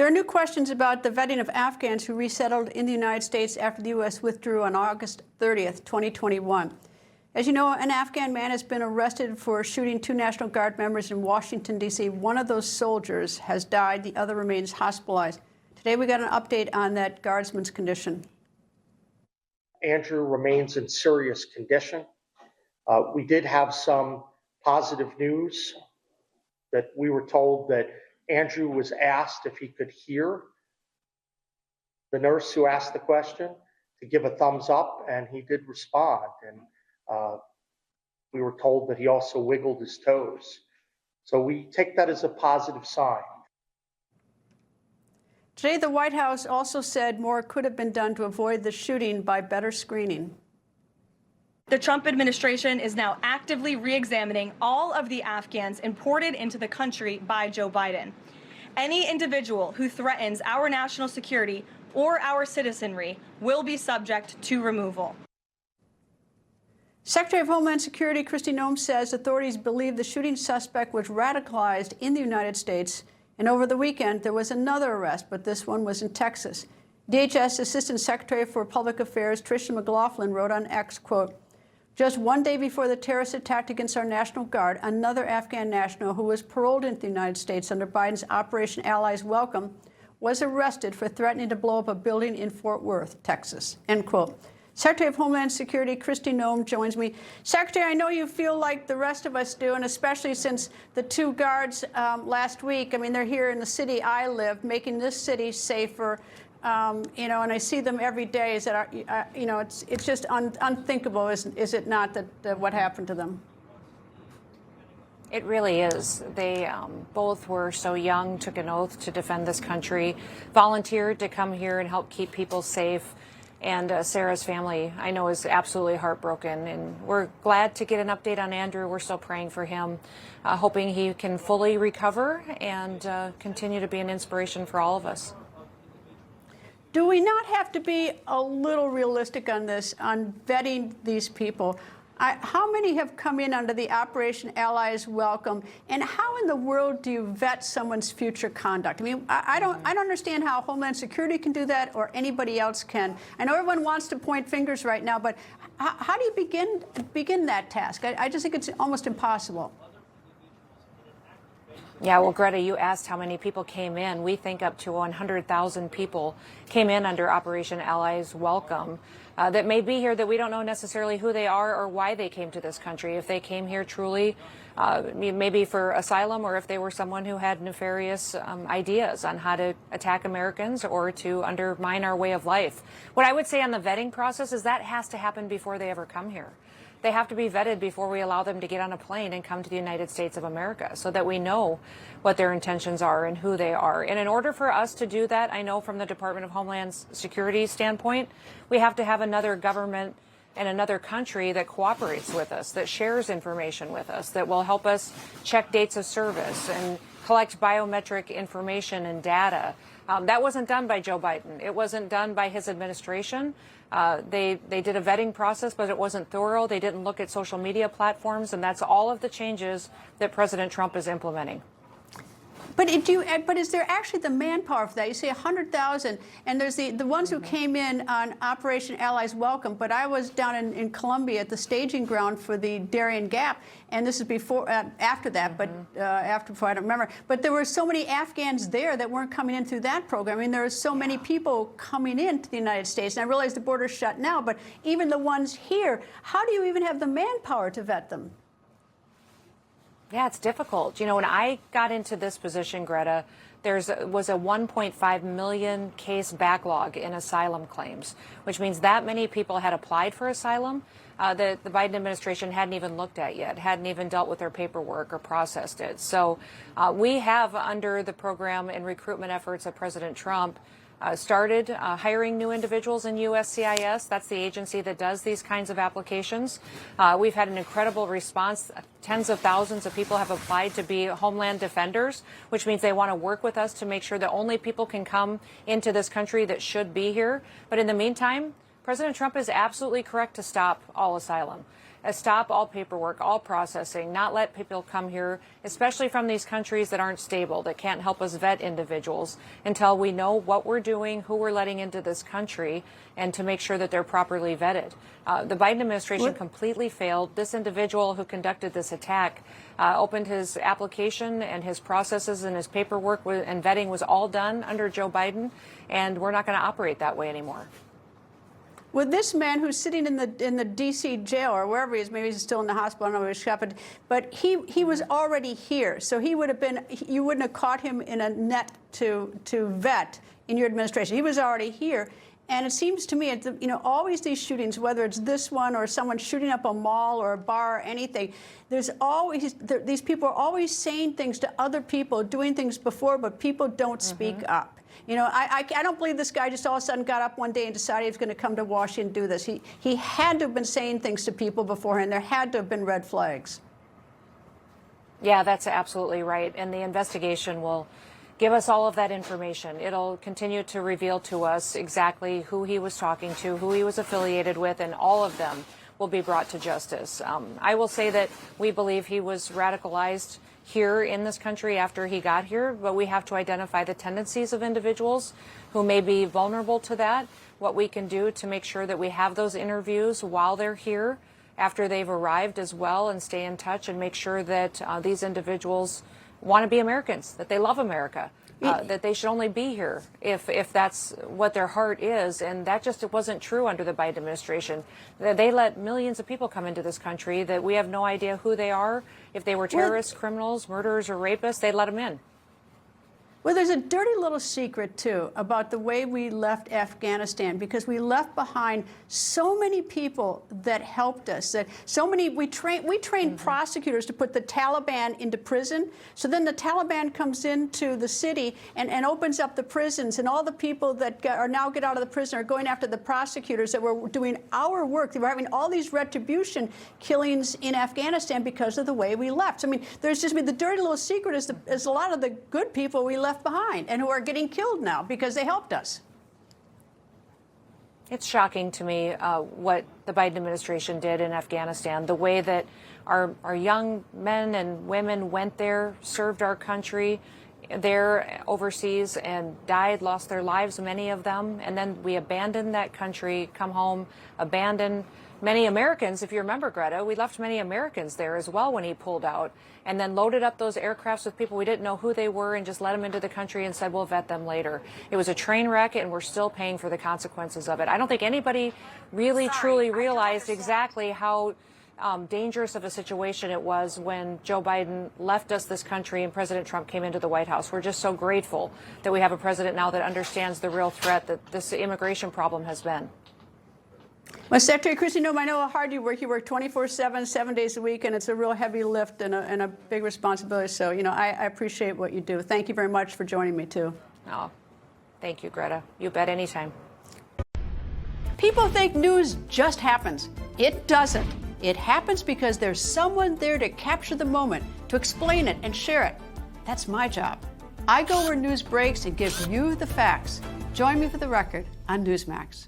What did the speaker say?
There are new questions about the vetting of Afghans who resettled in the United States after the U.S. withdrew on August 30th, 2021. As you know, an Afghan man has been arrested for shooting 2 National Guard members in Washington, D.C. One of those soldiers has died. The other remains hospitalized. Today, we got an update on that guardsman's condition. Andrew remains in serious condition. We did have some positive news that we were told that Andrew was asked if he could hear the nurse who asked the question to give a thumbs up, and he did respond. And we were told that he also wiggled his toes. So we take that as a positive sign. Today, the White House also said more could have been done to avoid the shooting by better screening. The Trump administration is now actively re-examining all of the Afghans imported into the country by Joe Biden. Any individual who threatens our national security or our citizenry will be subject to removal. Secretary of Homeland Security Kristi Noem says authorities believe the shooting suspect was radicalized in the United States. And over the weekend, there was another arrest, but this one was in Texas. DHS Assistant Secretary for Public Affairs Tricia McLaughlin wrote on X, quote, "Just one day before the terrorist attack against our National Guard, another Afghan national who was paroled into the United States under Biden's Operation Allies Welcome was arrested for threatening to blow up a building in Fort Worth, Texas," end quote. Secretary of Homeland Security Kristi Noem joins me. Secretary, I know you feel like the rest of us do, and especially since the 2 guards last week, I mean, they're here in the city I live, making this city safer. You know, and I see them every day. Is that, you know, it's just unthinkable, is it not, that what happened to them? It really is. They both were so young, took an oath to defend this country, volunteered to come here and help keep people safe. And Sarah's family, I know, is absolutely heartbroken. And we're glad to get an update on Andrew. We're still praying for him, hoping he can fully recover and continue to be an inspiration for all of us. Do we not have to be a little realistic on this, on vetting these people? How many have come in under the Operation Allies Welcome, and how in the world do you vet someone's future conduct? I mean, I don't understand how Homeland Security can do that or anybody else can. I know everyone wants to point fingers right now, but how do you begin that task? I just think it's almost impossible. Yeah, well, Greta, you asked how many people came in. We think up to 100,000 people came in under Operation Allies Welcome that may be here that we don't know necessarily who they are or why they came to this country. If they came here truly maybe for asylum, or if they were someone who had nefarious ideas on how to attack Americans or to undermine our way of life. What I would say on the vetting process is that has to happen before they ever come here. They have to be vetted before we allow them to get on a plane and come to the United States of America, so that we know what their intentions are and who they are. And in order for us to do that, I know from the Department of Homeland Security standpoint, we have to have another government and another country that cooperates with us, that shares information with us, that will help us check dates of service and collect biometric information and data. That wasn't done by Joe Biden. It wasn't done by his administration. They did a vetting process, but it wasn't thorough. They didn't look at social media platforms, and that's all of the changes that President Trump is implementing. But is there actually the manpower for that? You say 100,000, and there's the ones who came in on Operation Allies Welcome. But I was down in Colombia at the staging ground for the Darien Gap, and this is before, after that, but before, I don't remember. But there were so many Afghans there that weren't coming in through that program. I mean, there are so many people coming into the United States, and I realize the border's shut now, but even the ones here, how do you even have the manpower to vet them? Yeah, it's difficult. You know, when I got into this position, Greta, there was a 1.5 million case backlog in asylum claims, which means that many people had applied for asylum that the Biden administration hadn't even looked at yet, hadn't even dealt with their paperwork or processed it. So we have, under the program and recruitment efforts of President Trump, started hiring new individuals in USCIS. That's the agency that does these kinds of applications. We've had an incredible response. Tens of thousands of people have applied to be Homeland Defenders, which means they want to work with us to make sure that only people can come into this country that should be here. But in the meantime, President Trump is absolutely correct to stop all asylum. stop all paperwork, all processing, not let people come here, especially from these countries that aren't stable, that can't help us vet individuals until we know what we're doing, who we're letting into this country, and to make sure that they're properly vetted. The Biden administration completely failed. This individual who conducted this attack opened his application, and his processes and his paperwork and vetting was all done under Joe Biden, and we're not going to operate that way anymore. With this man who's sitting in the D.C. jail or wherever he is, maybe he's still in the hospital, I don't know where he's happened, but he was already here, so he would have been, you wouldn't have caught him in a net to vet in your administration. He was already here. And it seems to me, you know, always these shootings, whether it's this one or someone shooting up a mall or a bar or anything, there's always, these people are always saying things to other people, doing things before, but people don't speak up. You know, I don't believe this guy just all of a sudden got up one day and decided he was going to come to Washington and do this. He had to have been saying things to people beforehand. There had to have been red flags. Yeah, that's absolutely right. And the investigation will give us all of that information. It'll continue to reveal to us exactly who he was talking to, who he was affiliated with, and all of them will be brought to justice. I will say that we believe he was radicalized here in this country after he got here, but we have to identify the tendencies of individuals who may be vulnerable to that, what we can do to make sure that we have those interviews while they're here, after they've arrived as well, and stay in touch and make sure that these individuals want to be Americans, that they love America, that they should only be here if that's what their heart is. And that just it wasn't true under the Biden administration. They let millions of people come into this country that we have no idea who they are. If they were terrorists, criminals, murderers, or rapists, they let them in. Well, there's a dirty little secret, too, about the way we left Afghanistan, because we left behind so many people that helped us. That so many we trained prosecutors to put the Taliban into prison. So then the Taliban comes into the city and opens up the prisons, and all the people that are now get out of the prison are going after the prosecutors that were doing our work. They were having all these retribution killings in Afghanistan because of the way we left. So, I mean, there's just the dirty little secret is a lot of the good people we left behind and who are getting killed now because they helped us. It's shocking to me what the Biden administration did in Afghanistan, the way that our young men and women went there, served our country there overseas and died, lost their lives, many of them. And then we abandoned that country, come home, abandoned many Americans. If you remember, Greta, we left many Americans there as well when he pulled out, and then loaded up those aircrafts with people we didn't know who they were and just let them into the country and said, we'll vet them later. It was a train wreck, and we're still paying for the consequences of it. I don't think anybody really truly realized exactly how dangerous of a situation it was when Joe Biden left us this country and President Trump came into the White House. We're just so grateful that we have a president now that understands the real threat that this immigration problem has been. Well, Secretary Kristi Noem, I know how hard you work. You work 24/7, 7 days a week, and it's a real heavy lift and a big responsibility. So, you know, I appreciate what you do. Thank you very much for joining me, too. Oh, thank you, Greta. You bet, anytime. People think news just happens. It doesn't. It happens because there's someone there to capture the moment, to explain it and share it. That's my job. I go where news breaks and give you the facts. Join me for The Record on Newsmax.